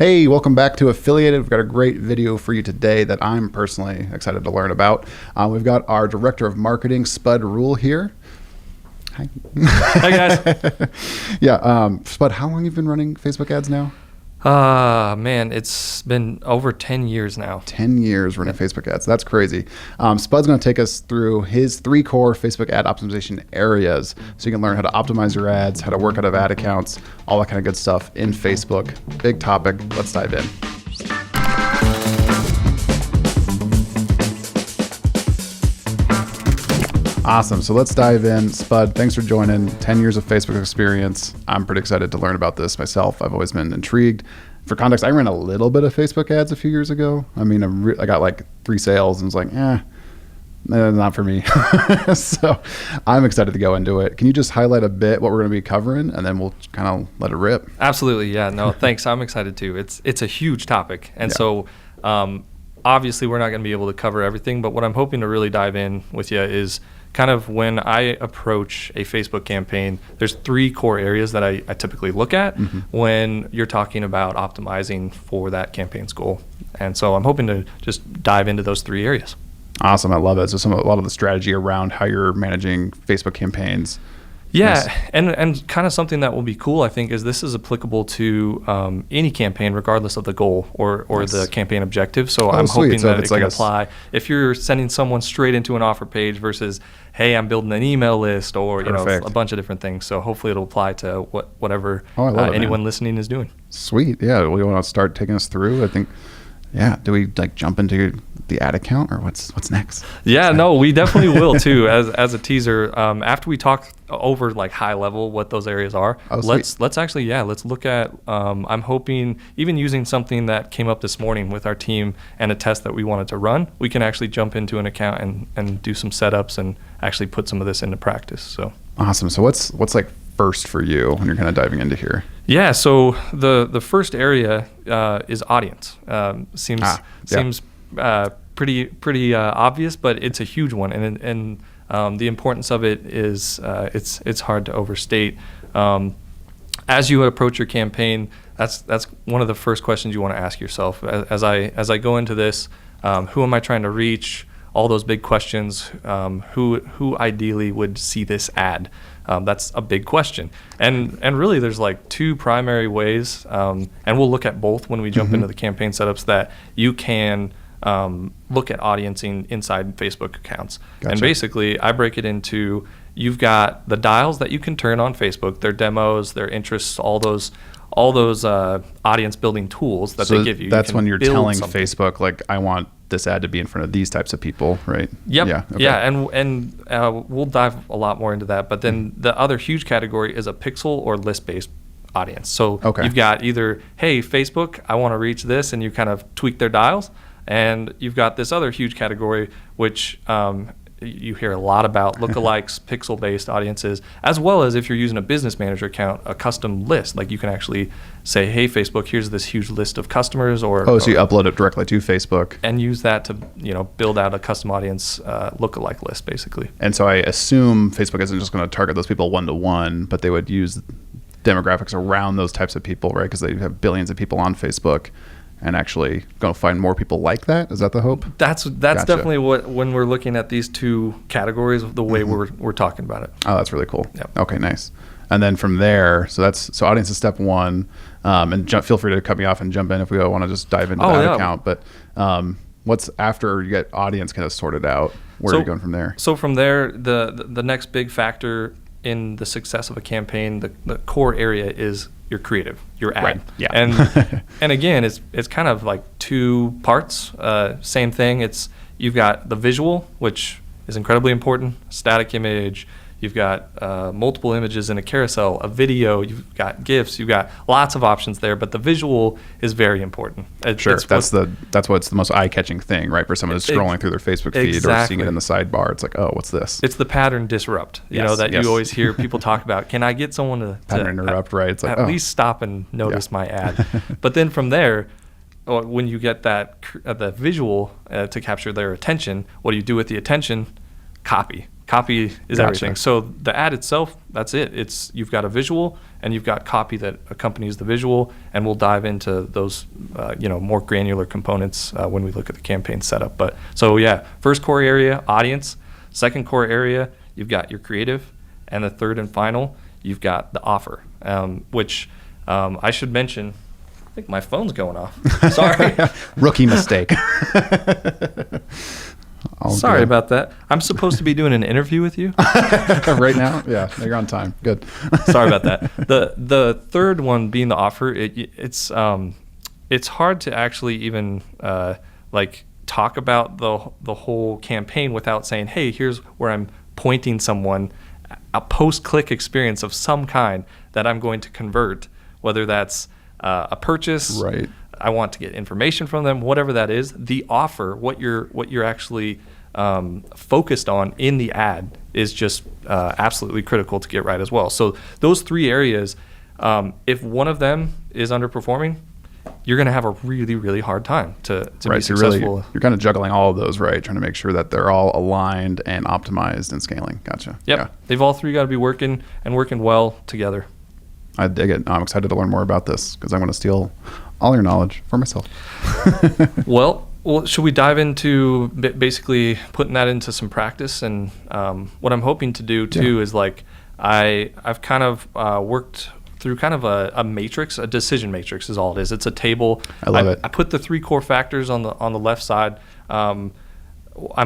Hey, welcome back to Affiliated. We've got a great video for you today that I'm personally excited to learn about. We've got our Director of Marketing, Spud Rule, here. Hi. Hi, guys. Yeah, Spud, how long have you been running Facebook ads now? Man, it's been over 10 years now. 10 years running Facebook ads. That's crazy. Spud's going to take us through his 3 core Facebook ad optimization areas so you can learn how to optimize your ads, how to work out of ad accounts, all that kind of good stuff in Facebook. Big topic. Let's dive in. Awesome. So let's dive in. Spud, thanks for joining. 10 years of Facebook experience. I'm pretty excited to learn about this myself. I've always been intrigued. For context, I ran a little bit of Facebook ads a few years ago. I mean, I got like 3 sales and was like, not for me. So I'm excited to go into it. Can you just highlight a bit what we're going to be covering and then we'll kind of let it rip? Absolutely. Yeah. No, thanks. I'm excited too. It's a huge topic. And so obviously we're not going to be able to cover everything, but what I'm hoping to really dive in with you is kind of when I approach a Facebook campaign, there's 3 core areas that I typically look at when you're talking about optimizing for that campaign's goal. And so I'm hoping to just dive into those 3 areas. Awesome. I love it. So a lot of the strategy around how you're managing Facebook campaigns. Yeah, and kind of something that will be cool, I think, is this is applicable to any campaign, regardless of the goal or the campaign objective. So I'm hoping that it can apply. If you're sending someone straight into an offer page versus, hey, I'm building an email list or a bunch of different things. So hopefully it'll apply to whatever anyone listening is doing. Sweet. Yeah. We want to start taking us through. I think. Yeah. Do we jump into the ad account or what's next? Yeah, no, we definitely will too. As a teaser, after we talk over high level what those areas are, let's look at. I'm hoping even using something that came up this morning with our team and a test that we wanted to run, we can actually jump into an account and do some setups and actually put some of this into practice. So awesome. So what's first for you when you're kind of diving into here? Yeah, so the first area is audience. Seems pretty obvious, but it's a huge one, and the importance of it is it's hard to overstate. As you approach your campaign, that's one of the first questions you want to ask yourself. As I go into this, who am I trying to reach? All those big questions. Who ideally would see this ad? That's a big question, and really there's 2 primary ways, and we'll look at both when we jump into the campaign setups that you can look at audiencing inside Facebook accounts. Gotcha. And basically I break it into, you've got the dials that you can turn on Facebook, their demos, their interests, all those audience building tools that they give you. That's when you're telling Facebook, I want this ad to be in front of these types of people, right? Yep. Yeah. Okay. Yeah. And we'll dive a lot more into that. But then the other huge category is a pixel or list-based audience. So you've got either, hey, Facebook, I want to reach this, and you kind of tweak their dials. And you've got this other huge category, which you hear a lot about, lookalikes, pixel-based audiences, as well as if you're using a business manager account, a custom list. You can actually say, hey, Facebook, here's this huge list of customers. So you upload it directly to Facebook. And use that to build out a custom audience lookalike list, basically. And so I assume Facebook isn't just going to target those people one-to-one, but they would use demographics around those types of people, right? Because they have billions of people on Facebook. And actually going to find more people like that? Is that the hope? That's gotcha. Definitely when we're looking at these 2 categories, the way we're talking about it. Oh, that's really cool. Yep. Okay, nice. And then from there, so audience is step 1. And feel free to cut me off and jump in if we want to just dive into that account. But what's after you get audience kind of sorted out? Where are you going from there? So from there, the next big factor in the success of a campaign, the core area is your creative, your ad. Right. Yeah. And again, it's kind of 2 parts. Same thing. You've got the visual, which is incredibly important, static image. You've got multiple images in a carousel, a video. You've got GIFs. You've got lots of options there, but the visual is very important. That's what's the most eye-catching thing, right? For someone who's scrolling through their Facebook feed or seeing it in the sidebar, it's oh, what's this? It's the pattern disrupt. You always hear people talk about. Can I get someone to pattern interrupt? Right? It's at least stop and notice my ad. But then from there, when you get the visual to capture their attention, what do you do with the attention? Copy Copy is Gotcha. everything. So the ad itself, that's it. You've got a visual and you've got copy that accompanies the visual, and we'll dive into those more granular components when we look at the campaign setup. But so yeah, first core area, audience. Second core area, you've got your creative, and the third and final, you've got the offer, which I should mention. I think my phone's going off. Sorry. Rookie mistake. Sorry about that. I'm supposed to be doing an interview with you right now. Yeah, you're on time. Good. Sorry about that. The third one being the offer. It's hard to actually even talk about the whole campaign without saying, hey, here's where I'm pointing someone a post-click experience of some kind that I'm going to convert, whether that's a purchase. Right. I want to get information from them, whatever that is. The offer, what you're actually focused on in the ad is just absolutely critical to get right as well. So those three areas, if one of them is underperforming, you're going to have a really, really hard time to be successful. You're kind of juggling all of those, right? Trying to make sure that they're all aligned and optimized and scaling. Gotcha. Yep. Yeah. They've all three got to be working well together. I dig it. I'm excited to learn more about this because I'm going to steal all your knowledge for myself. Well, should we dive into basically putting that into some practice? And what I'm hoping to do too is I've kind of worked through kind of a matrix, a decision matrix is all it is. It's a table. I love it. I put the three core factors on the left side. I'm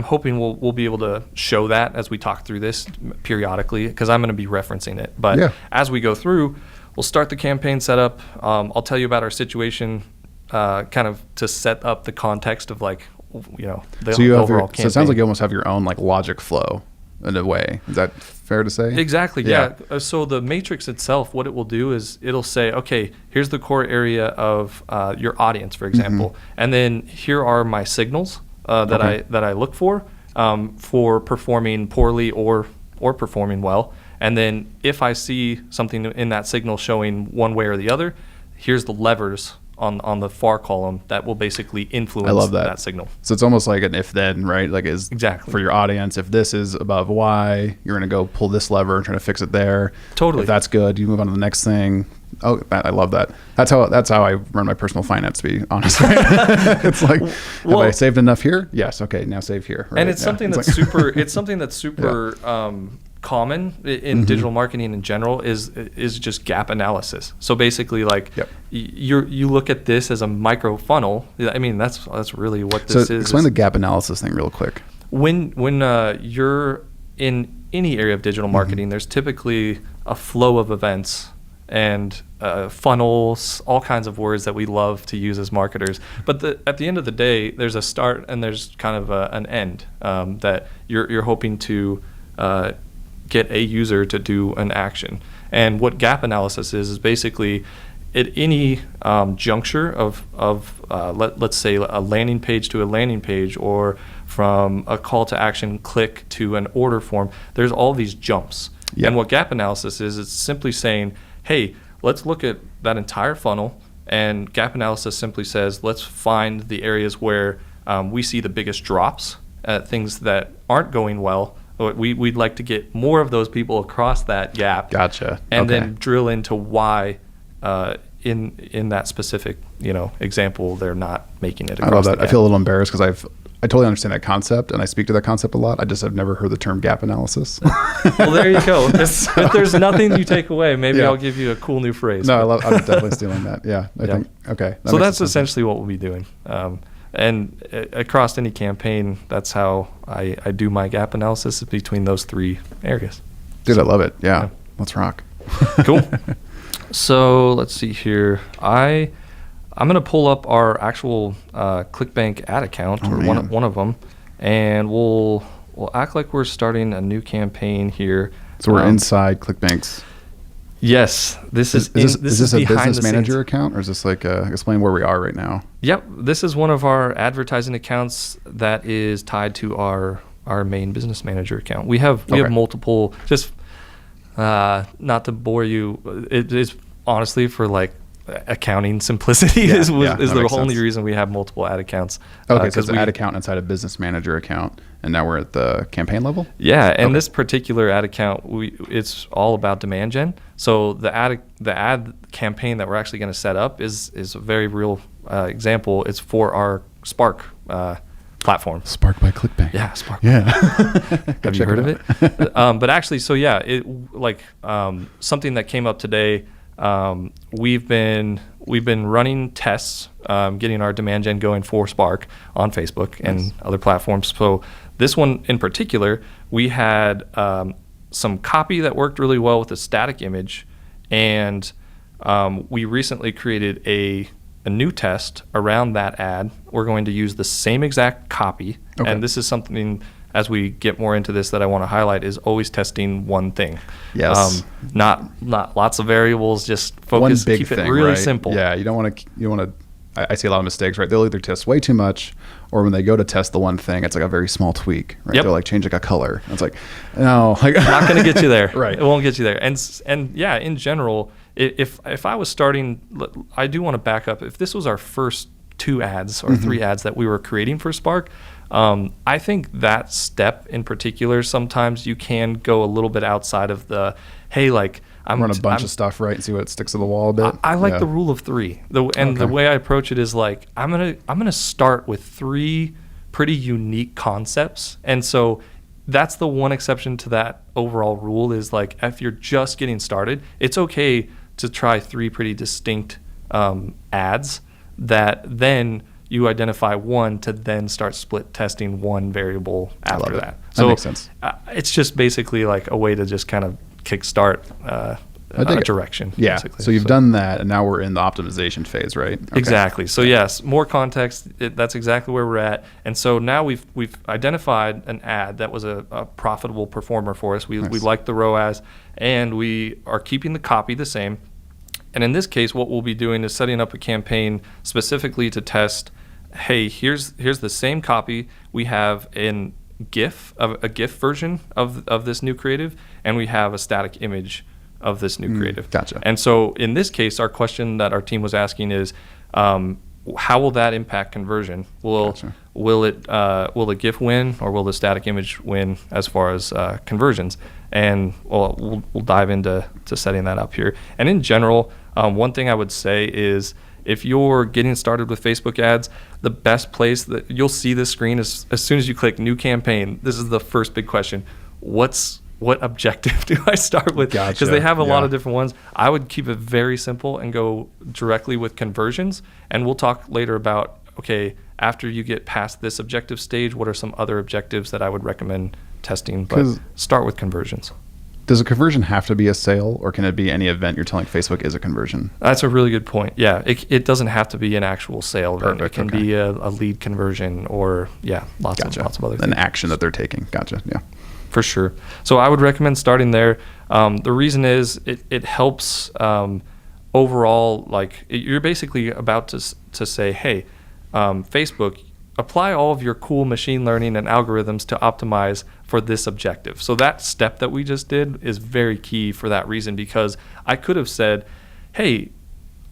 hoping we'll be able to show that as we talk through this periodically, because I'm going to be referencing it. But as we go through, we'll start the campaign setup. I'll tell you about our situation, kind of to set up the context of the overall campaign. So it sounds like you almost have your own logic flow in a way. Is that fair to say? Exactly. Yeah. So the matrix itself, what it will do is it'll say, okay, here's the core area of your audience, for example, and then here are my signals that I look for performing poorly or performing well. And then if I see something in that signal showing one way or the other, here's the levers on the far column that will basically influence that signal. So it's almost like an if-then, right? Exactly. For your audience, if this is above Y, you're going to go pull this lever and try to fix it there. Totally. If that's good, you move on to the next thing. Oh, I love that. That's how I run my personal finance, to be honest. It's like, have I saved enough here? Yes. Okay. Now save here. Right? And it's something that's super. It's something that's super common in digital marketing in general is just gap analysis. So basically, you look at this as a micro funnel. I mean, that's really what this is. So explain the gap analysis thing real quick. When you're in any area of digital marketing, there's typically a flow of events and funnels, all kinds of words that we love to use as marketers. But at the end of the day, there's a start and there's kind of an end that you're hoping to get a user to do an action. And what gap analysis is basically at any juncture of let's say a landing page to a landing page, or from a call to action click to an order form, there's all these jumps. Yep. And what gap analysis is, it's simply saying, hey, let's look at that entire funnel, and gap analysis simply says, let's find the areas where we see the biggest drops, things that aren't going well. We'd like to get more of those people across that gap. Gotcha. And then drill into why in that specific example they're not making it across. I love that. The gap. I feel a little embarrassed because I totally understand that concept and I speak to that concept a lot. I just have never heard the term gap analysis. Well, there you go. If there's nothing you take away, maybe I'll give you a cool new phrase. No, I'm definitely stealing that. Yeah, I think. Okay. So that's essentially what we'll be doing. And across any campaign, that's how I do my gap analysis, between those three areas. Dude, I love it. Yeah. Let's rock. Cool. So let's see here. I'm going to pull up our actual ClickBank ad account, or one of them, and we'll act like we're starting a new campaign here. So we're inside ClickBank's. Yes, this is this a business manager scenes account, or is this explain where we are right now? Yep, this is one of our advertising accounts that is tied to our main business manager account. We have multiple. Just not to bore you, it is honestly for accounting simplicity is the only reason we have multiple ad accounts. Okay, so it's an ad account inside a business manager account, and now we're at the campaign level? Yeah, and this particular ad account, it's all about demand gen. So the ad campaign that we're actually going to set up is a very real example. It's for our Spark platform. Spark by ClickBank. Yeah, Spark. Yeah. Have you heard of it? But actually, so yeah, something that came up today. We've been running tests, getting our demand gen going for Spark on Facebook and other platforms. So this one in particular, we had some copy that worked really well with a static image, and we recently created a new test around that ad. We're going to use the same exact copy, and this is something, as we get more into this, that I want to highlight, is always testing one thing. Yes. Not lots of variables, just focus, one big keep thing, it really right? simple. Yeah, you don't want to, I see a lot of mistakes, right? They'll either test way too much, or when they go to test the one thing, it's like a very small tweak, right? They'll like change like a color. It's like, no. Not going to get you there. Right. It won't get you there. And yeah, in general, if I was starting, I do want to back up. If this was our first 2 ads or 3 ads that we were creating for Spark, I think that step in particular, sometimes you can go a little bit outside of the, hey, like I'm run a bunch of stuff, right, and see what sticks to the wall a bit. I like the rule of 3. The way I approach it is like, I'm gonna start with 3 pretty unique concepts. And so that's the one exception to that overall rule, is like, if you're just getting started, it's okay to try 3 pretty distinct ads that then you identify one to then start split testing one variable after that. So that makes sense. It's just basically like a way to just kind of kickstart a direction. Yeah. Basically. So you've done that, and now we're in the optimization phase, right? Okay. Exactly. So yes, more context. That's exactly where we're at. And so now we've identified an ad that was a profitable performer for us. We like the ROAS, and we are keeping the copy the same. And in this case, what we'll be doing is setting up a campaign specifically to test, hey, here's the same copy. We have a GIF version of this new creative, and we have a static image of this new creative. Gotcha. And so in this case, our question that our team was asking is, how will that impact conversion? Will the GIF win, or will the static image win as far as conversions? And we'll dive into setting that up here. And in general, one thing I would say is, if you're getting started with Facebook ads, the best place that you'll see this screen is as soon as you click new campaign. This is the first big question. What objective do I start with? Because they have a lot of different ones. I would keep it very simple and go directly with conversions. And we'll talk later about, okay, after you get past this objective stage, what are some other objectives that I would recommend testing? But start with conversions. Does a conversion have to be a sale, or can it be any event you're telling Facebook is a conversion? That's a really good point. Yeah, it doesn't have to be an actual sale. Perfect. It can be a lead conversion, or lots of other things. An action that they're taking. Gotcha. Yeah. For sure. So I would recommend starting there. The reason is it helps overall. Like, you're basically about to say, hey, Facebook, apply all of your cool machine learning and algorithms to optimize for this objective. So that step that we just did is very key for that reason, because I could have said, hey,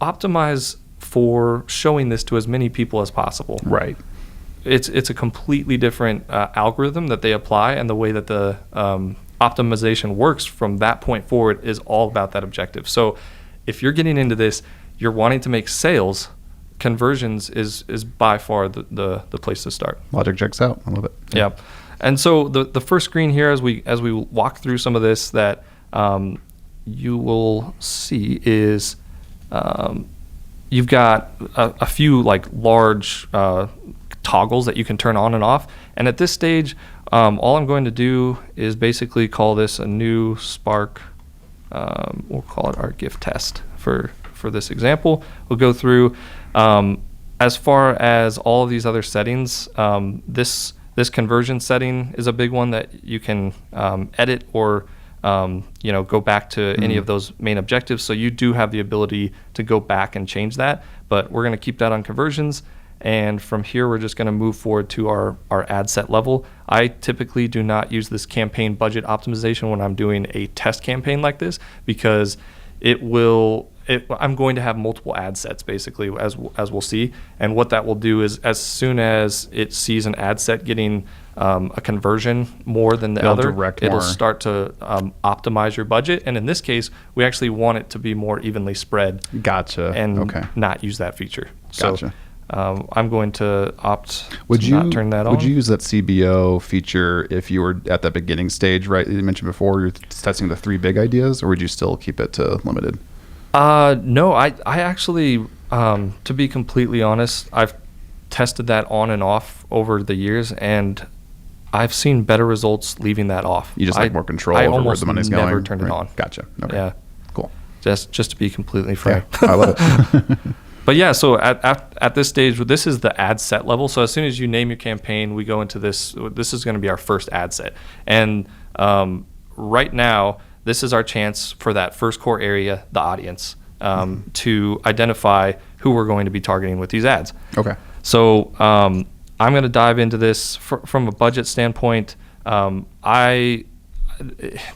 optimize for showing this to as many people as possible. Right. It's a completely different algorithm that they apply, and the way that the optimization works from that point forward is all about that objective. So if you're getting into this, you're wanting to make sales, conversions is by far the place to start. Logic checks out. I love it. Yeah. And so the first screen here, as we walk through some of this, that you will see is you've got a few like large toggles that you can turn on and off. And at this stage, all I'm going to do is basically call this a new Spark. We'll call it our GIF test for this example. We'll go through. As far as all of these other settings, this conversion setting is a big one that you can edit or go back to any of those main objectives. So you do have the ability to go back and change that, but we're going to keep that on conversions. And from here, we're just going to move forward to our ad set level. I typically do not use this campaign budget optimization when I'm doing a test campaign like this, because it will I'm going to have multiple ad sets basically, as we'll see. And what that will do is, as soon as it sees an ad set getting a conversion more than the other, it'll start to optimize your budget. And in this case, we actually want it to be more evenly spread. Gotcha. And not use that feature. Gotcha. So I'm going to opt to not turn that on. Would you use that CBO feature if you were at that beginning stage, right? You mentioned before you're testing the 3 big ideas, or would you still keep it to limited? No, I actually, to be completely honest, I've tested that on and off over the years, and I've seen better results leaving that off. You just like more control over where the money's going? I almost never turn it on. Gotcha. Okay. Yeah. Cool. Just to be completely frank. Yeah, I love it. But yeah, so at this stage, this is the ad set level. So as soon as you name your campaign, we go into this. This is going to be our first ad set. And right now, this is our chance for that first core area, the audience, to identify who we're going to be targeting with these ads. Okay. So I'm going to dive into this from a budget standpoint.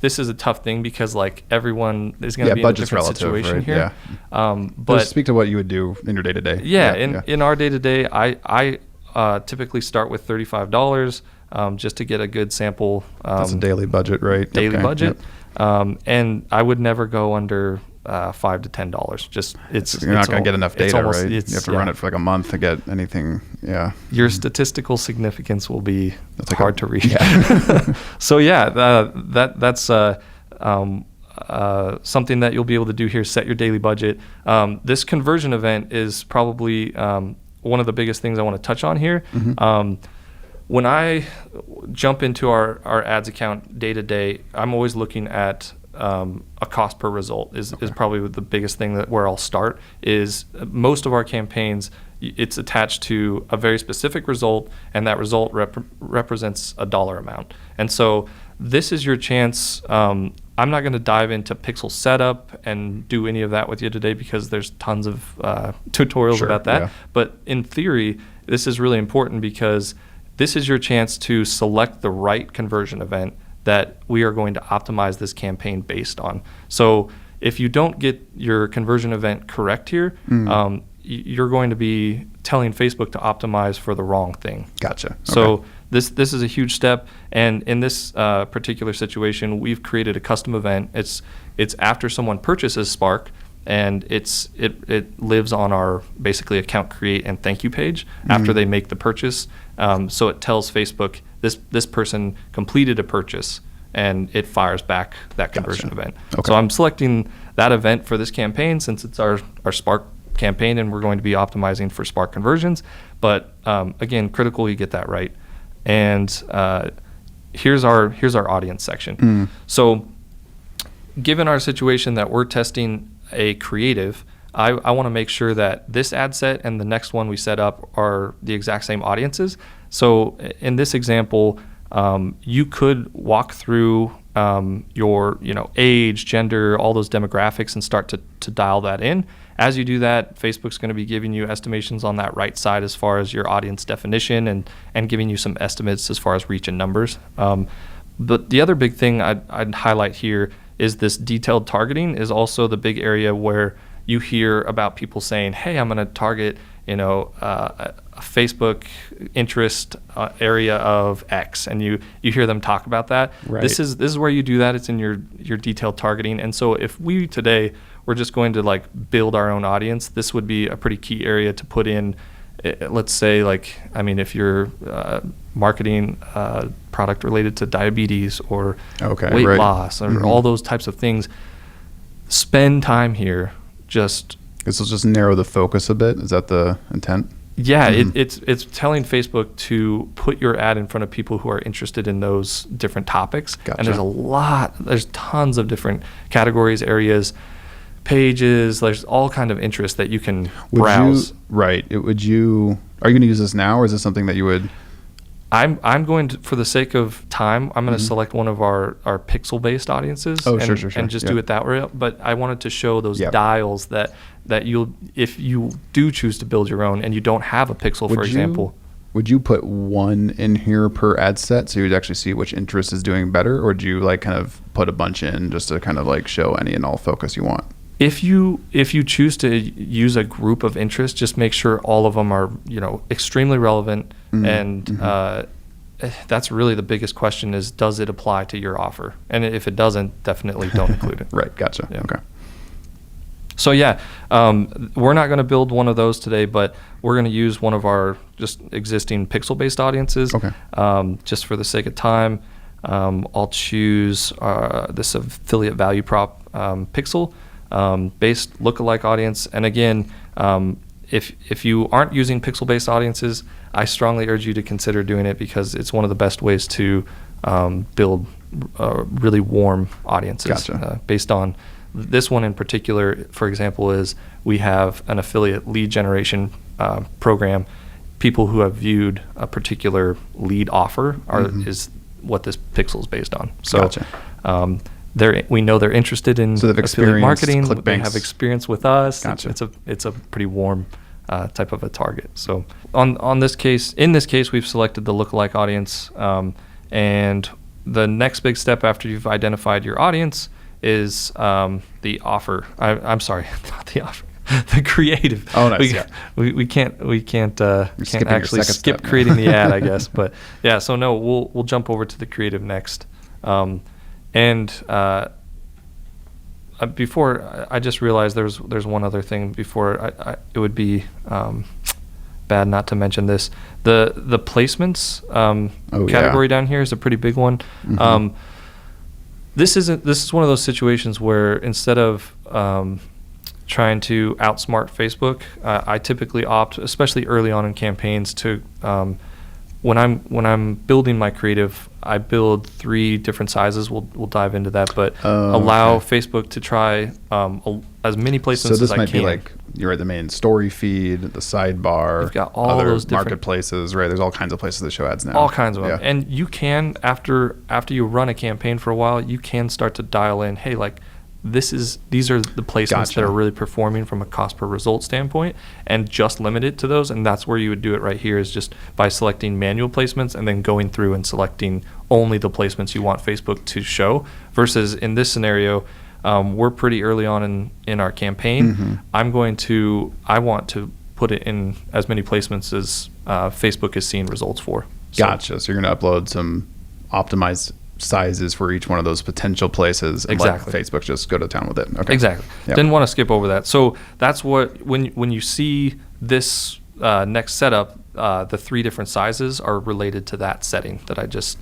This is a tough thing because like everyone is going to be in a different situation here. Yeah. But just speak to what you would do in your day to day. Yeah. In our day to day, I typically start with $35 just to get a good sample. That's a daily budget, right? Daily budget. Yep. And I would never go under $5 to $10. You're not going to get enough data, right? You have to run it for like a month to get anything. Yeah. Your statistical significance will be hard to reach. Yeah. So that's something that you'll be able to do here. Set your daily budget. This conversion event is probably one of the biggest things I want to touch on here. Mm-hmm. When I jump into our ads account day to day, I'm always looking at a cost per result is probably the biggest thing where I'll start. Is most of our campaigns, it's attached to a very specific result, and that result represents a dollar amount. And so this is your chance. I'm not going to dive into pixel setup and do any of that with you today because there's tons of tutorials about that. Yeah. But in theory, this is really important because this is your chance to select the right conversion event that we are going to optimize this campaign based on. So if you don't get your conversion event correct here, you're going to be telling Facebook to optimize for the wrong thing. Gotcha. Okay. So this is a huge step. And in this particular situation, we've created a custom event. It's after someone purchases Spark, and it lives on our basically account create and thank you page after they make the purchase. So it tells Facebook this person completed a purchase, and it fires back that conversion event. Okay. So I'm selecting that event for this campaign since it's our Spark campaign, and we're going to be optimizing for Spark conversions. But again, critical you get that right. And here's our audience section. So given our situation that we're testing a creative, I want to make sure that this ad set and the next one we set up are the exact same audiences. So in this example, you could walk through your age, gender, all those demographics and start to dial that in. As you do that, Facebook's going to be giving you estimations on that right side as far as your audience definition and giving you some estimates as far as reach and numbers. But the other big thing I'd highlight here is this detailed targeting is also the big area where you hear about people saying, hey, I'm going to target a Facebook interest area of X, and you hear them talk about that. Right. This is where you do that. It's in your detailed targeting. And so if we today we're just going to like build our own audience, this would be a pretty key area to put in. Let's say if you're marketing product related to diabetes or weight loss or all those types of things, spend time here. This will just narrow the focus a bit. Is that the intent? Yeah, it's telling Facebook to put your ad in front of people who are interested in those different topics. Gotcha. And there's tons of different categories, areas, pages. There's all kind of interest that you can browse. Are you going to use this now, or is this something that you would? I'm going to, for the sake of time, I'm going to select one of our pixel-based audiences and just do it that way. But I wanted to show those dials that you'll, if you do choose to build your own and you don't have a pixel, for example. Would you put one in here per ad set so you would actually see which interest is doing better, or would you like kind of put a bunch in just to kind of like show any and all focus you want? If you choose to use a group of interest, just make sure all of them are, extremely relevant. And that's really the biggest question is, does it apply to your offer? And if it doesn't, definitely don't include it. Right. Gotcha. Yeah. Okay. So we're not going to build one of those today, but we're going to use one of our just existing pixel-based audiences. Okay. Just for the sake of time, I'll choose this affiliate value prop pixel based lookalike audience. And again, if you aren't using pixel-based audiences, I strongly urge you to consider doing it because it's one of the best ways to build really warm audiences. Gotcha. Based on this one in particular, for example, is we have an affiliate lead generation program. People who have viewed a particular lead offer is what this pixel is based on. So Gotcha. We know they're interested in affiliate marketing. ClickBank. They have experience with us. Gotcha. It's a pretty warm type of a target. So in this case, we've selected the lookalike audience, and the next big step after you've identified your audience is the offer. I'm sorry, not the offer. The creative. Oh, nice. We can't actually skip step. creating the ad, I guess. But yeah, so no, we'll jump over to the creative next. Before I just realized there's one other thing before it would be bad not to mention this. The placements category down here is a pretty big one. This is one of those situations where instead of trying to outsmart Facebook, I typically opt, especially early on in campaigns, to when I'm building my creative, I build 3 different sizes. We'll dive into that, but allow Facebook to try as many placements as I can. So this might be like you're at the main story feed, the sidebar, you've got all other those different marketplaces, right? There's all kinds of places that show ads now. All kinds of them. And you can, after you run a campaign for a while, you can start to dial in, hey, like these are the placements that are really performing from a cost per result standpoint, and just limit it to those. And that's where you would do it right here, is just by selecting manual placements and then going through and selecting only the placements you want Facebook to show. Versus in this scenario, we're pretty early on in our campaign. I want to put it in as many placements as Facebook is seeing results for. Gotcha. So you're going to upload some optimized sizes for each one of those potential places, and let Facebook just go to town with it. Okay. Exactly. Yep. Didn't want to skip over that. So that's what when you see this next setup, the 3 different sizes are related to that setting that I just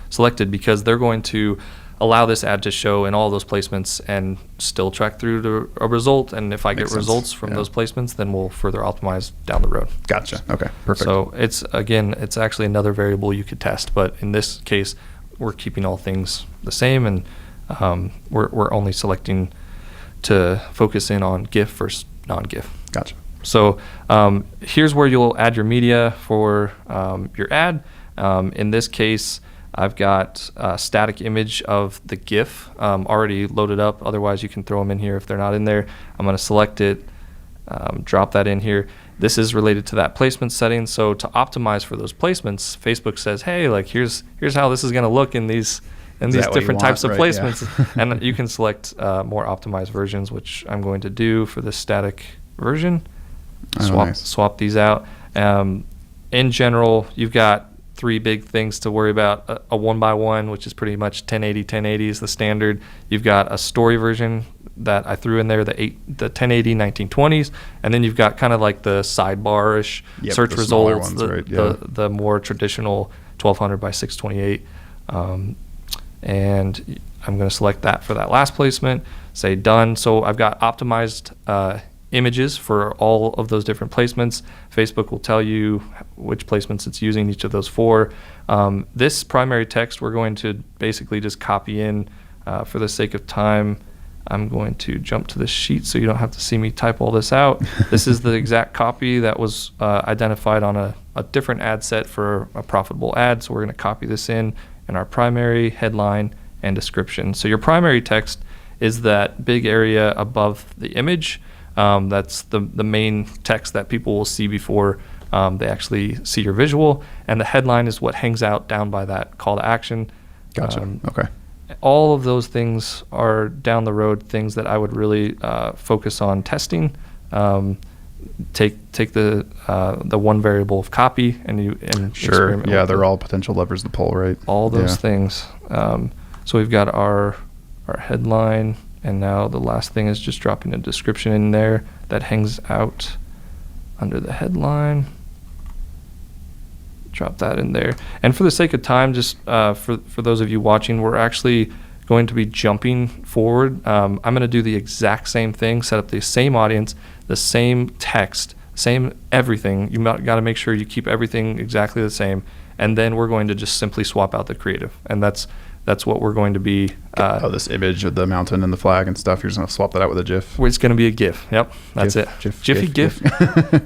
selected, because they're going to allow this ad to show in all those placements and still track through to a result. And if I get results from those placements, then we'll further optimize down the road. Gotcha. Okay. Perfect. So it's actually another variable you could test, but in this case, we're keeping all things the same, and we're only selecting to focus in on GIF versus non-GIF. Gotcha. So here's where you'll add your media for your ad. In this case, I've got a static image of the GIF already loaded up. Otherwise, you can throw them in here if they're not in there. I'm going to select it, drop that in here. This is related to that placement setting. So to optimize for those placements, Facebook says, hey, like here's how this is going to look in these different types of placements. Yeah. And you can select more optimized versions, which I'm going to do for this static version. Swap these out. In general, you've got 3 big things to worry about. A 1x1, which is pretty much 1080 is the standard. You've got a story version that I threw in there, the 1080 1920s, and then you've got kind of like the sidebar-ish search results, the more traditional 1200 by 628, and I'm going to select that for that last placement, say done. So I've got optimized images for all of those different placements. Facebook will tell you which placements it's using each of those for. This primary text we're going to basically just copy in for the sake of time. I'm going to jump to this sheet so you don't have to see me type all this out. This is the exact copy that was identified on a different ad set for a profitable ad. So we're going to copy this in our primary, headline, and description. So your primary text is that big area above the image. That's the main text that people will see before they actually see your visual. And the headline is what hangs out down by that call to action. Gotcha. Okay. all of those things are down the road, things that I would really focus on testing. Take the one variable of copy and sure. Yeah, they're all potential levers to pull, right? All those things. So we've got our headline, and now the last thing is just dropping a description in there that hangs out under the headline. Drop that in there. And for the sake of time, just for those of you watching, we're actually going to be jumping forward. I'm going to do the exact same thing, set up the same audience, the same text, same everything. You got to make sure you keep everything exactly the same, and then we're going to just simply swap out the creative, and that's what we're going to be. This image of the mountain and the flag and stuff, you're just going to swap that out with a GIF? It's going to be a GIF. Yep, that's it. Jiffy GIF.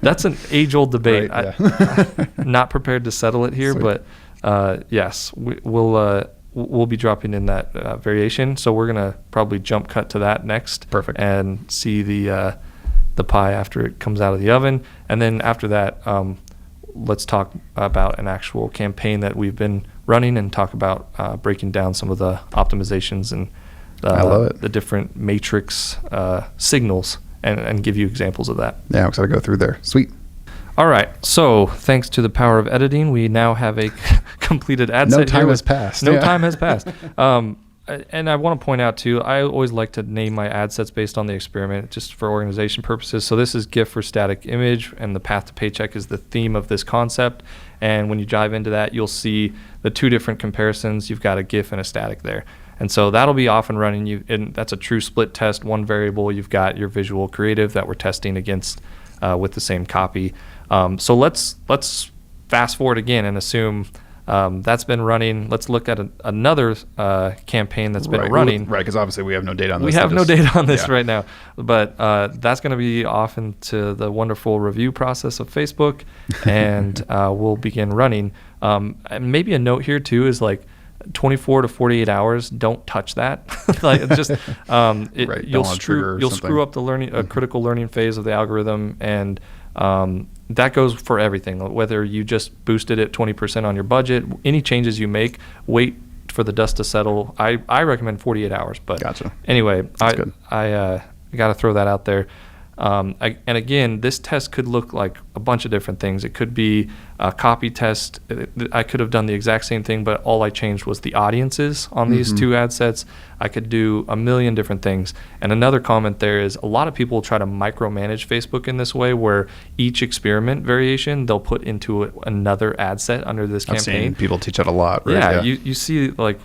That's an age-old debate. Right, yeah. I'm not prepared to settle it here, Sweet. But yes, we'll be dropping in that variation. So we're going to probably jump cut to that next. Perfect. And see the pie after it comes out of the oven. And then after that, let's talk about an actual campaign that we've been running and talk about breaking down some of the optimizations and the different matrix signals and give you examples of that. Yeah, I'm excited to go through there. Sweet. All right. So thanks to the power of editing, we now have a completed ad set. No time has passed. No time has passed. And I want to point out too, I always like to name my ad sets based on the experiment, just for organization purposes. So this is GIF for static image, and the path to paycheck is the theme of this concept. And when you dive into that, you'll see the two different comparisons. You've got a GIF and a static there. And so that'll be off and running. And that's a true split test. One variable, you've got your visual creative that we're testing against with the same copy. So let's fast forward again and assume that's been running. Let's look at another campaign that's been running. Right, because obviously we have no data on this. We have no data on this right now. But that's going to be off into the wonderful review process of Facebook, and we'll begin running. And maybe a note here, too, is like 24 to 48 hours, don't touch that. You'll screw up the learning, critical learning phase of the algorithm, and that goes for everything. Whether you just boosted it 20% on your budget, any changes you make, wait for the dust to settle. I recommend 48 hours. But gotcha. Anyway, I got to throw that out there. And again, this test could look like a bunch of different things. It could be a copy test. I could have done the exact same thing, but all I changed was the audiences on these two ad sets. I could do a million different things. And another comment there is a lot of people try to micromanage Facebook in this way, where each experiment variation they'll put into another ad set under this campaign. I've seen people teach that a lot. Right? Yeah, you see like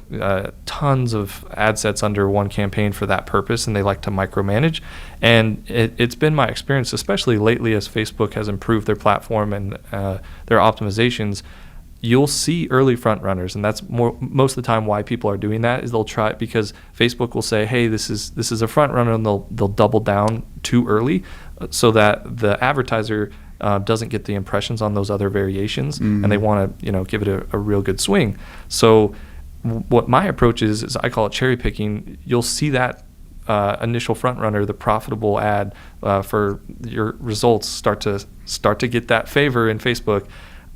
tons of ad sets under one campaign for that purpose, and they like to micromanage. And it's been my experience, especially lately as Facebook has improved their platform and their optimizations, you'll see early front runners, and that's most of the time why people are doing that is they'll try it because Facebook will say, hey, this is a front runner, and they'll double down too early so that the advertiser doesn't get the impressions on those other variations, and they want to give it a real good swing. So what my approach is I call it cherry picking. You'll see that initial front runner, the profitable ad for your results start to get that favor in Facebook.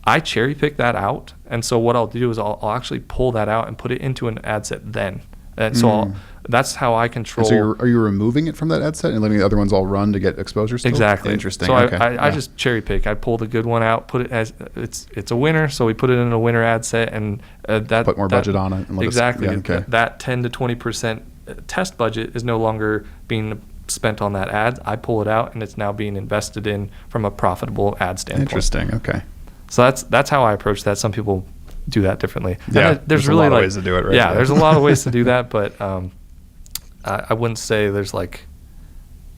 I cherry pick that out, and so what I'll do is I'll actually pull that out and put it into an ad set then. And so that's how I control. So are you removing it from that ad set and letting the other ones all run to get exposure still? Exactly. Interesting. So I just cherry pick. I pull the good one out, put it as it's a winner, so we put it in a winner ad set, and put more budget on it. And exactly. That 10 to 20% test budget is no longer being spent on that ad. I pull it out, and it's now being invested in from a profitable ad standpoint. Interesting. Okay. So that's how I approach that. Some people do that differently. Yeah, there's really a lot of ways to do it, right? Yeah, there's a lot of ways to do that, but I wouldn't say there's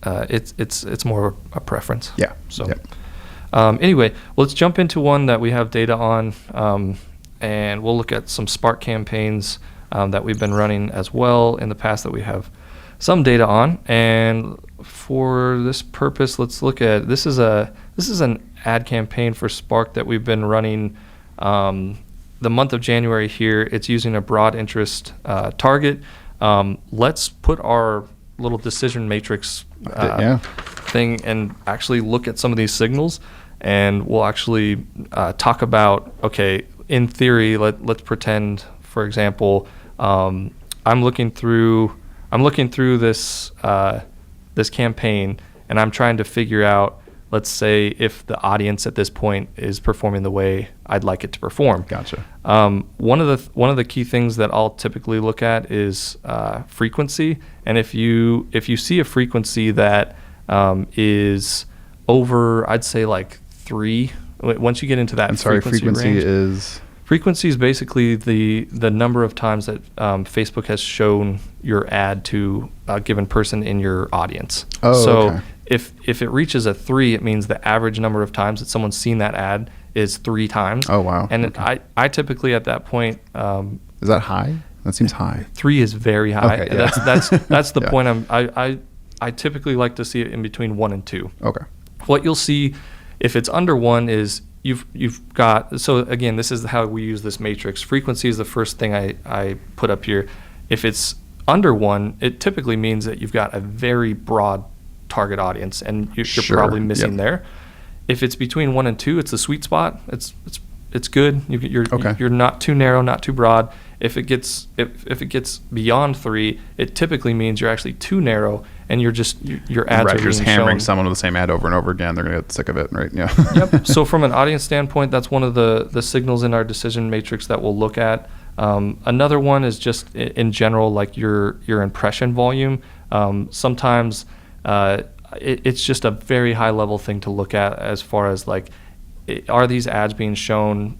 it's more a preference. Yeah. So anyway, let's jump into one that we have data on, and we'll look at some Spark campaigns that we've been running as well in the past that we have some data on. And for this purpose, let's look at this is an ad campaign for Spark that we've been running the month of January here. It's using a broad interest target. Let's put our little decision matrix thing and actually look at some of these signals, and we'll actually talk about, okay, in theory, let's pretend, for example, I'm looking through this this campaign, and I'm trying to figure out, let's say, if the audience at this point is performing the way I'd like it to perform. Gotcha. One of the key things that I'll typically look at is frequency, and if you see a frequency that is over, I'd say like 3. Once you get into that frequency range, frequency is basically the number of times that Facebook has shown your ad to a given person in your audience. Oh, so okay. if it reaches a 3, it means the average number of times that someone's seen that ad is 3 times. Oh, wow. And okay. I typically at that point, is that high? That seems high. 3 is very high. Okay, yeah. That's the yeah. point. I typically like to see it in between 1 and 2. Okay. What you'll see if it's under 1 is you've got, so again, this is how we use this matrix. Frequency is the first thing I put up here. If it's under 1, it typically means that you've got a very broad target audience, and you're Sure. probably missing Yep. there. If it's between 1 and 2, it's the sweet spot. It's good. Okay. You're not too narrow, not too broad. If it gets beyond 3, it typically means you're actually too narrow, and your ads Right, are you're just being hammering shown. someone with the same ad over and over again. They're gonna get sick of it, right? Yeah. Yep. So from an audience standpoint, that's one of the signals in our decision matrix that we'll look at. Another one is just in general, like your impression volume. Sometimes it's just a very high level thing to look at as far as like, are these ads being shown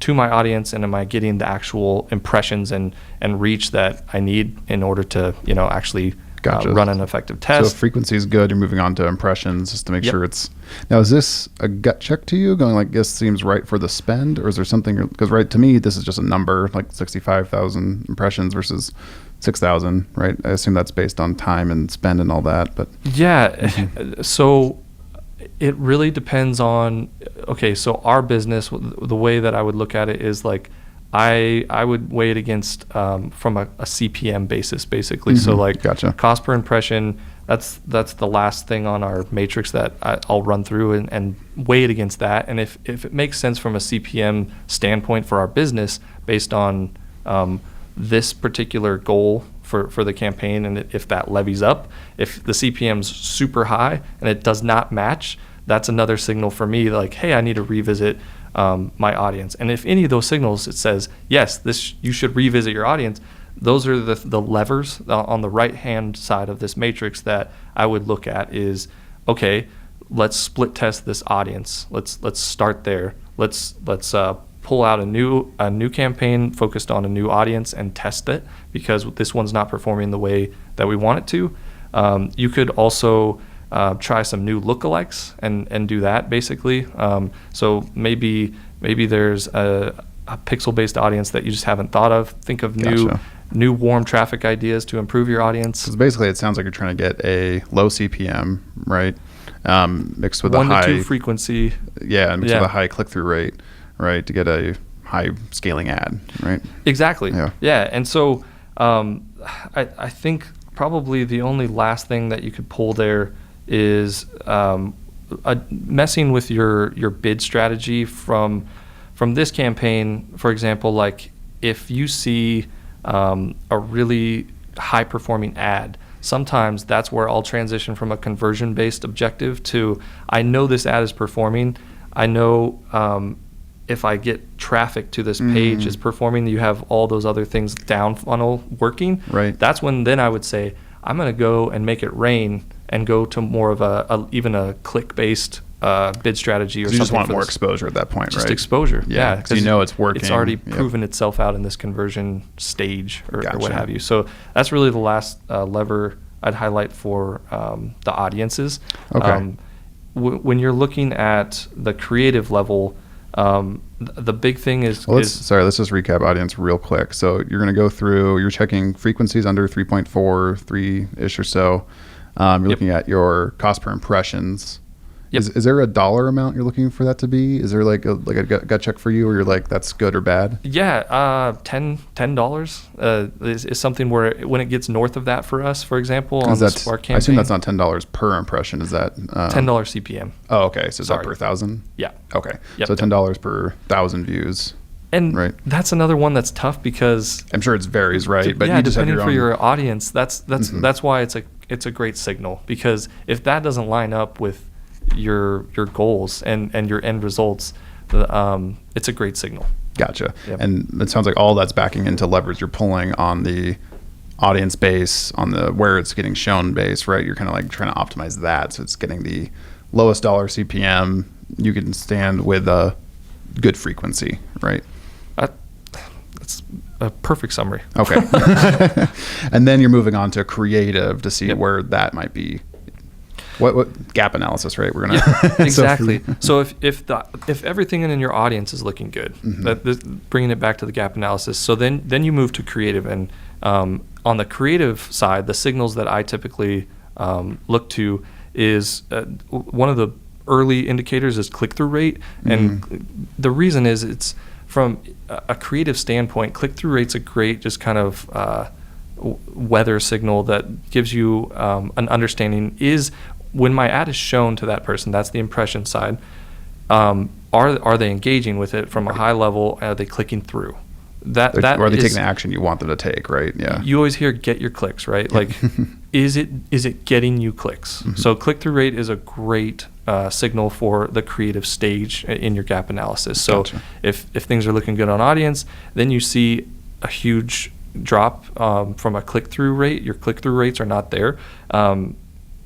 to my audience, and am I getting the actual impressions and reach that I need in order to actually Gotcha. run an effective So test? if frequency is good, you're moving on to impressions just to make Yep. sure it's. Now, is this a gut check to you, going like this seems right for the spend, or is there something? Because right to me, this is just a number, like 65,000 impressions versus 6,000, right? I assume that's based on time and spend and all that, but Yeah. So it really depends on, okay, so our business, the way that I would look at it is like, I would weigh it against from a CPM basis, basically. So like Gotcha. cost per impression, that's the last thing on our matrix that I'll run through and weigh it against that. And if it makes sense from a CPM standpoint for our business based on this particular goal for the campaign, and if that levies up, if the CPM's super high and it does not match, that's another signal for me, like, hey, I need to revisit my audience. And if any of those signals, it says, yes, you should revisit your audience, those are the levers on the right-hand side of this matrix that I would look at is, okay, let's split test this audience. Let's start there. Let's pull out a new campaign focused on a new audience and test it, because this one's not performing the way that we want it to. You could also try some new lookalikes and do that basically. So maybe there's a pixel-based audience that you just haven't thought of. Think of Gotcha. new warm traffic ideas to improve your audience. because basically it sounds like you're trying to get a low CPM, right? Mixed with 1 a high to 2 frequency. Yeah, and mixed Yeah. with a high click-through rate, right, to get a high scaling ad, right? Exactly. Yeah. And so I think probably the only last thing that you could pull there is messing with your bid strategy from this campaign. For example, like if you see a really high performing ad, sometimes that's where I'll transition from a conversion based objective to, I know this ad is performing. I know if I get traffic to this page is performing, you have all those other things down funnel working. Right. That's when then I would say, I'm going to go and make it rain and go to more of even a click based bid strategy or something. You just want for more this. exposure at that point, Just right? exposure. Yeah, because you know it's working. It's already Yep. proven itself out in this conversion stage or what Gotcha. have you. So that's really the last lever I'd highlight for the audiences. Okay. When you're looking at the creative level, the big thing is, Let's just recap audience real quick. So you're going to go through, you're checking frequencies under 3.4, 3-ish or so. You're looking at your cost per impressions. Yep. Is there a dollar amount you're looking for that to be? Is there like a gut check for you where you're like, that's good or bad? Yeah, $10 is something where when it gets north of that for us, for example, on the Spark campaign. I assume that's not $10 per impression. Is that $10 CPM. Oh, okay. So is that Sorry. per 1,000? Yeah. Okay. Yep. So $10 per 1,000 views. And right? That's another one that's tough because I'm sure it varies, right? But you just depending have your your audience, that's why it's a great signal, because if that doesn't line up with your goals and your end results, it's a great signal. Gotcha. Yep. And it sounds like all that's backing into levers you're pulling on the audience base, on the where it's getting shown base, right? You're kind of like trying to optimize that, so it's getting the lowest dollar CPM you can stand with a good frequency, right? That's a perfect summary. Okay. And then you're moving on to creative to see where that might be. What gap analysis, right? We're gonna exactly. So if everything in your audience is looking good, bringing it back to the gap analysis. So then you move to creative, and on the creative side, the signals that I typically look to is one of the early indicators is click-through rate, and the reason is it's from a creative standpoint. Click-through rate's a great just kind of weather signal that gives you an understanding is when my ad is shown to that person, that's the impression side. Are they engaging with it from a high level? Are they clicking through? Or are they taking the action you want them to take, right? Yeah. You always hear get your clicks, right? Like, is it getting you clicks? So click-through rate is a great signal for the creative stage in your gap analysis. So if things are looking good on audience, then you see a huge drop from a click-through rate. Your click-through rates are not there.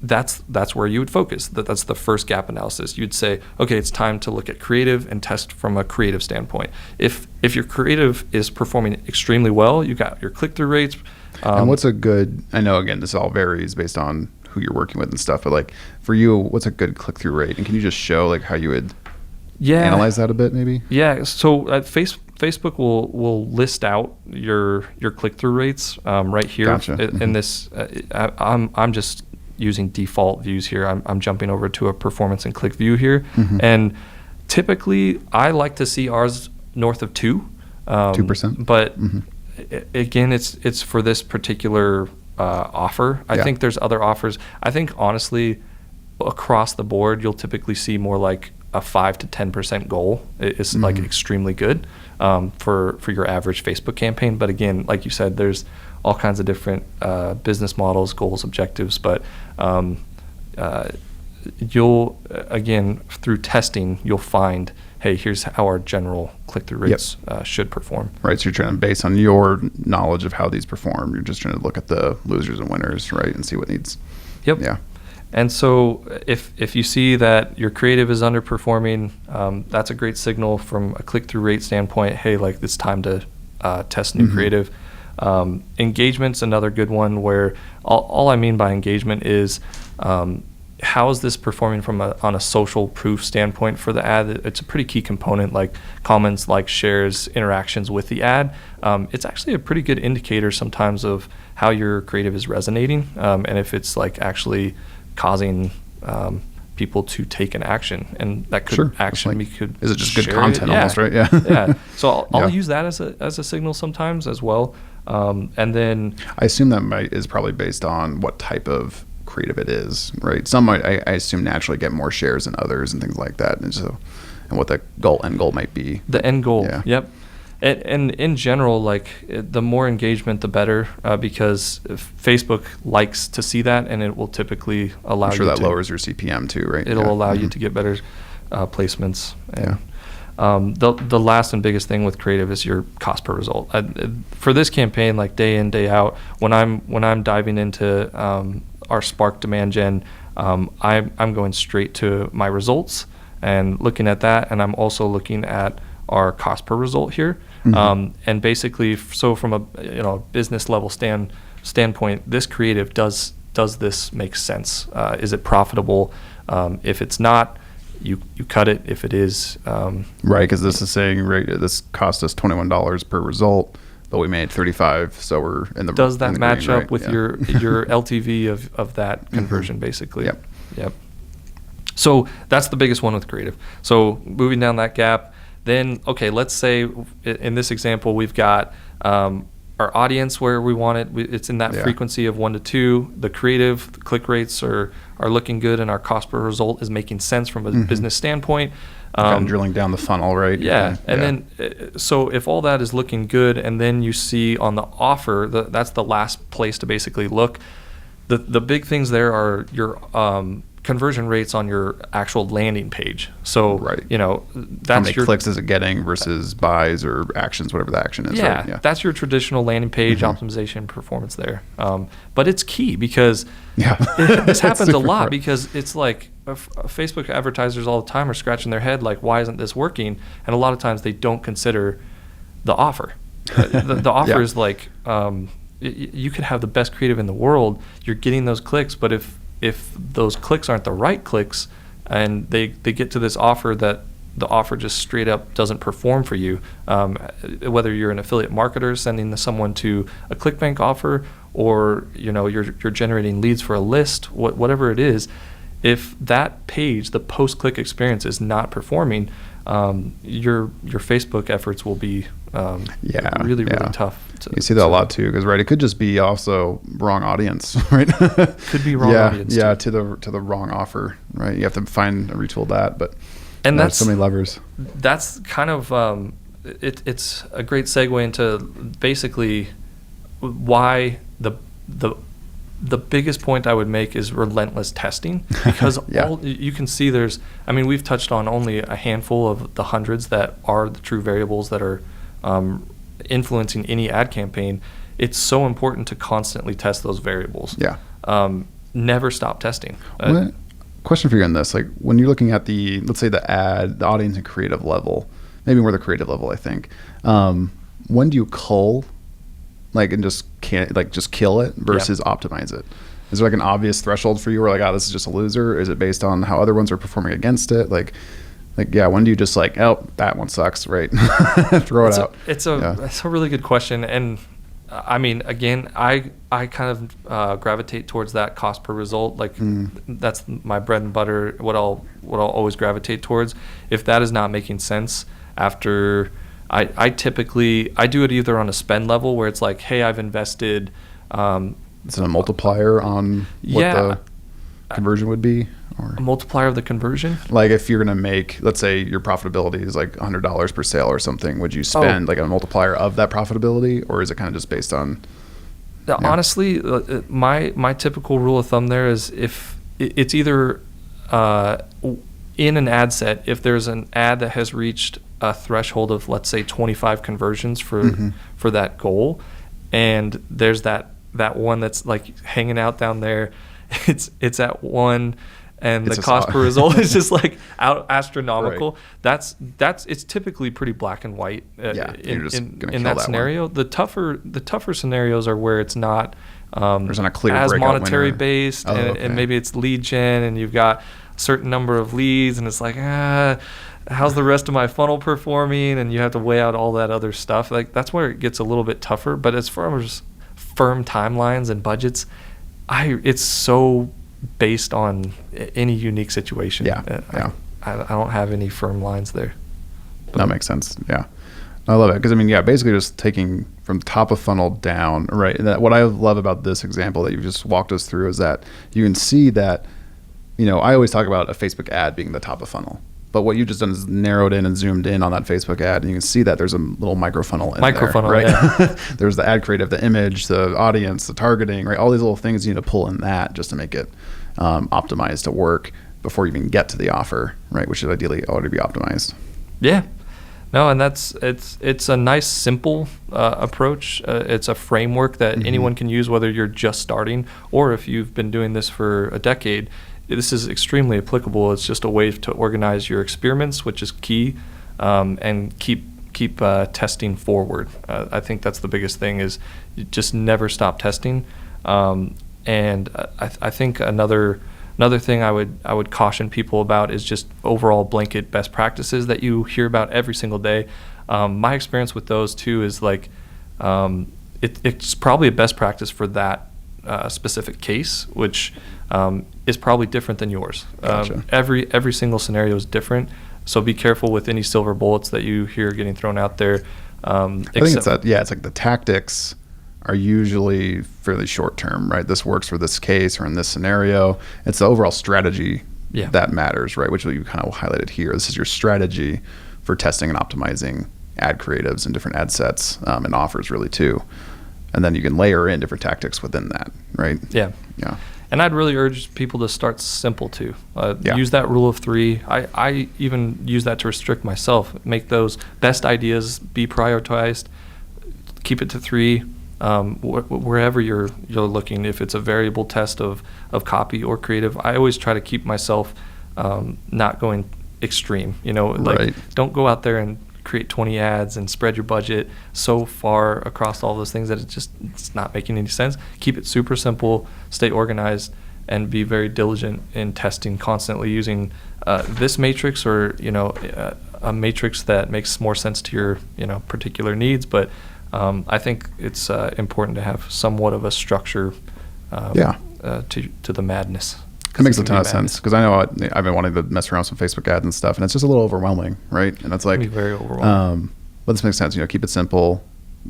That's where you would focus. That's the first gap analysis. You'd say, okay, it's time to look at creative and test from a creative standpoint. If your creative is performing extremely well, you got your click-through rates. And what's a good? I know again this all varies based on who you're working with and stuff, but like for you, what's a good click-through rate? And can you just show like how you would analyze that a bit, maybe? Yeah. So Facebook will list out your click-through rates right here. Gotcha. In this. I'm just using default views here. I'm jumping over to a performance and click view here, and typically I like to see ours north of 2%. But again, it's for this particular offer. I think there's other offers. I think honestly, across the board, you'll typically see more like a 5 to 10% goal is like extremely good for your average Facebook campaign. But again, like you said, there's all kinds of different business models, goals, objectives. But you'll, again, through testing, you'll find, hey, here's how our general click-through rates should perform. Right, so you're trying to, based on your knowledge of how these perform, you're just trying to look at the losers and winners, right, and see what needs. Yep. Yeah. And so if you see that your creative is underperforming, that's a great signal from a click-through rate standpoint. Hey, like it's time to test new creative. Engagement's another good one where all I mean by engagement is how is this performing on a social proof standpoint for the ad. It's a pretty key component, like comments, like shares, interactions with the ad. It's actually a pretty good indicator sometimes of how your creative is resonating, and if it's like actually causing people to take an action, and that could is it just good content almost, right? Yeah. So I'll use that as a signal sometimes as well. And then I assume that is probably based on what type of creative it is, right? Some might, I assume, naturally get more shares than others and things like that, and what the end goal might be. The end goal, yep. And in general, like the more engagement, the better, because Facebook likes to see that, and it will typically allow. I'm sure that lowers your CPM too, right? It'll allow you to get better placements. And the last and biggest thing with creative is your cost per result. For this campaign, like day in, day out, when I'm diving into our Spark demand gen, I'm going straight to my results and looking at that, and I'm also looking at our cost per result here. And basically, so from a business level standpoint, this creative does this make sense? Is it profitable? If it's not, you cut it. If it is, right, because this is saying this cost us $21 per result, but we made 35, so we're in the. Does that match green, up with your LTV of that conversion, basically? Yep. So that's the biggest one with creative. So moving down that gap. Then, okay, let's say in this example, we've got our audience where we want it. It's in that frequency of 1 to 2. The creative, the click rates are looking good, and our cost per result is making sense from a business standpoint. Kind of drilling down the funnel, right? Yeah. And then, so if all that is looking good, and then you see on the offer, that's the last place to basically look. The big things there are your conversion rates on your actual landing page. So, that's how many clicks is it getting versus buys or actions, whatever the action is. Yeah, right? Yeah. That's your traditional landing page optimization performance there. But it's key because this happens a lot because it's like Facebook advertisers all the time are scratching their head like, why isn't this working? And a lot of times they don't consider the offer. The offer is like, you could have the best creative in the world. You're getting those clicks, but if those clicks aren't the right clicks and they get to this offer that the offer just straight up doesn't perform for you, whether you're an affiliate marketer sending someone to a ClickBank offer or you're generating leads for a list, whatever it is, if that page, the post-click experience is not performing, your Facebook efforts will be really tough. You see that a lot too, because it could just be also wrong audience, right? Could be wrong audience. Yeah, to the wrong offer, right? You have to retool that, but that's so many levers. That's kind of it's a great segue into basically why the biggest point I would make is relentless testing, because you can see we've touched on only a handful of the hundreds that are the true variables that are influencing any ad campaign. It's so important to constantly test those variables. Never stop testing. Question for you on this, like when you're looking at let's say the audience and creative level, maybe more the creative level, I think, when do you cull and just kill it versus optimize it? Is there like an obvious threshold for you where this is just a loser? Is it based on how other ones are performing against it? When do you just that one sucks, right? Throw it out. It's a really good question. And again, I kind of gravitate towards that cost per result. That's my bread and butter, what I'll always gravitate towards. If that is not making sense after, I typically do it either on a spend level where it's like, hey, I've invested. Is it a multiplier on what the conversion would be? Or a multiplier of the conversion? Like if you're going to make, let's say your profitability is like $100 per sale or something, would you spend like a multiplier of that profitability, or is it kind of just based on? Honestly, my typical rule of thumb there is if it's either in an ad set, if there's an ad that has reached a threshold of, let's say, 25 conversions for that goal, and there's that one that's like hanging out down there, it's at one, and the cost per result is just like astronomical. Right. It's typically pretty black and white in that scenario. The tougher scenarios are where it's not there's not a clear as monetary winner. Based, and maybe it's lead gen, and you've got a certain number of leads, and it's like how's the rest of my funnel performing, and you have to weigh out all that other stuff. Like that's where it gets a little bit tougher. But as far as firm timelines and budgets, it's so based on any unique situation. I don't have any firm lines there. But that makes sense. Yeah, I love it because basically just taking from top of funnel down, right? And what I love about this example that you just walked us through is that you can see that, I always talk about a Facebook ad being the top of funnel. But what you've just done is narrowed in and zoomed in on that Facebook ad, and you can see that there's a little micro funnel in there, right? Yeah. There's the ad creative, the image, the audience, the targeting, right? All these little things you need to pull in that just to make it optimized to work before you even get to the offer, right? Which should ideally already be optimized. Yeah. No, and it's a nice, simple approach. It's a framework that anyone can use, whether you're just starting or if you've been doing this for a decade. This is extremely applicable. It's just a way to organize your experiments, which is key, and keep testing forward. I think that's the biggest thing is you just never stop testing. And I think another thing I would caution people about is just overall blanket best practices that you hear about every single day. My experience with those too is like it's probably a best practice for that specific case, which is probably different than yours. Gotcha. Every single scenario is different, so be careful with any silver bullets that you hear getting thrown out there. I think it's that. Yeah, it's like the tactics are usually fairly short term, right? This works for this case or in this scenario. It's the overall strategy that matters, right? Which you kind of highlighted here. This is your strategy for testing and optimizing ad creatives and different ad sets and offers really too. And then you can layer in different tactics within that, right? Yeah. And I'd really urge people to start simple too. Use that rule of 3. I even use that to restrict myself. Make those best ideas be prioritized. Keep it to 3. Wherever you're looking, if it's a variable test of copy or creative, I always try to keep myself not going extreme. Don't go out there and create 20 ads and spread your budget so far across all those things that it's not making any sense. Keep it super simple, stay organized, and be very diligent in testing constantly using this matrix or a matrix that makes more sense to your particular needs. But I think it's important to have somewhat of a structure to the madness. It makes a ton of sense because I know I've been wanting to mess around with some Facebook ads and stuff, and it's just a little overwhelming, right? And it's like, it can be very overwhelming. But this makes sense. Keep it simple,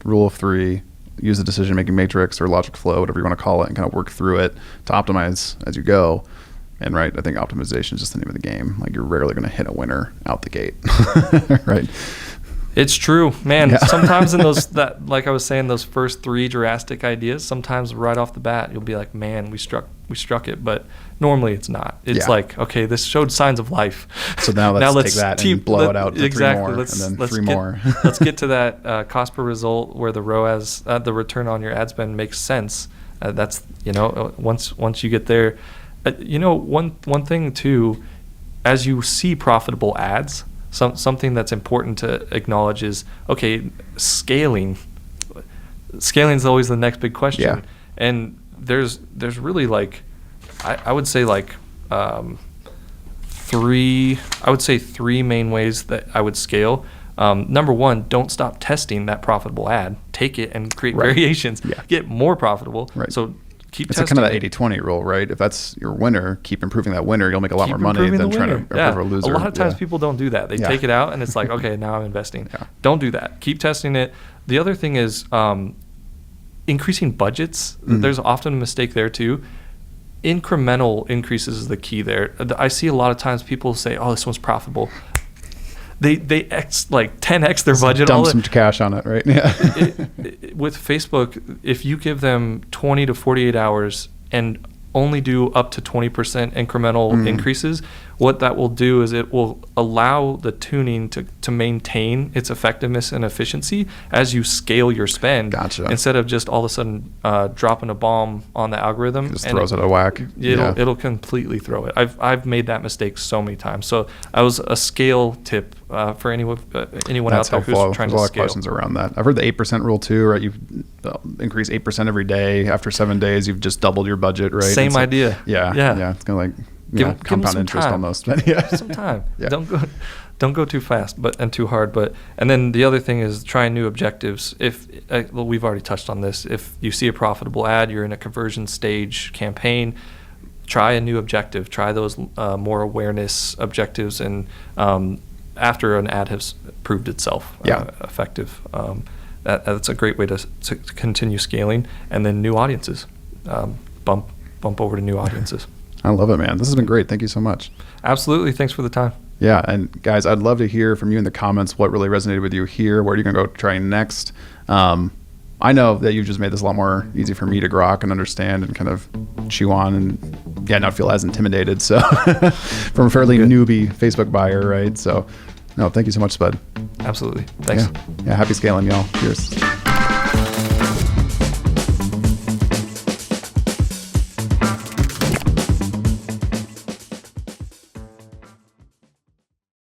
rule of 3, use the decision-making matrix or logic flow, whatever you want to call it, and kind of work through it to optimize as you go. And I think optimization is just the name of the game. Like, you're rarely going to hit a winner out the gate, right? It's true, man. Yeah. Sometimes in like I was saying, those first 3 drastic ideas, sometimes right off the bat, you'll be like, man, we struck it. But normally it's not. It's like, okay, this showed signs of life. So now let's take that and blow it out to 3 more, and then 3 more. Let's get to that cost per result where the ROAS, the return on your ad spend makes sense. That's, once you get there, one thing too, as you see profitable ads, something that's important to acknowledge is, okay, scaling. Scaling is always the next big question. Yeah. And there's really I would say 3 main ways that I would scale. Number 1, don't stop testing that profitable ad. Take it and create variations. Yeah. Get more profitable. Right. So keep it's testing. It's kind of that 80-20 rule, right? If that's your winner, keep improving that winner. You'll make a lot more money than trying to improve a loser. A lot of times people don't do that. They take it out and it's like, okay, now I'm investing. Yeah. Don't do that. Keep testing it. The other thing is increasing budgets. There's often a mistake there too. Incremental increases is the key there. I see a lot of times people say, oh, this one's profitable. They 10x their budget. Dump some cash on it, right? Yeah. With Facebook, if you give them 20 to 48 hours and only do up to 20% incremental increases, what that will do is it will allow the tuning to maintain its effectiveness and efficiency as you scale your spend. Gotcha. Instead of just all of a sudden dropping a bomb on the algorithm. Just throws it a whack. It'll completely throw it. I've made that mistake so many times. So I was a scale tip for anyone That's out there helpful. who's trying There's to a lot scale. of questions around that. I've heard the 8% rule too, right? You increase 8% every day. After 7 days, you've just doubled your budget, right? Same idea. Yeah. It's kind of like compound interest time. almost. But yeah. Some time. Yeah. Don't go too fast and too hard. And then the other thing is trying new objectives. If we've already touched on this, if you see a profitable ad, you're in a conversion stage campaign, try a new objective. Try those more awareness objectives, and after an ad has proved itself effective, that's a great way to continue scaling. And then new audiences, bump over to new audiences. I love it, man. This has been great. Thank you so much. Absolutely. Thanks for the time. Yeah. And guys, I'd love to hear from you in the comments what really resonated with you here. Where are you going to go try next? I know that you've just made this a lot more easy for me to grok and understand and kind of chew on and not feel as intimidated. So from a fairly newbie Facebook buyer, right? So no, thank you so much, Spud. Absolutely. Thanks. Yeah. Happy scaling, y'all. Cheers.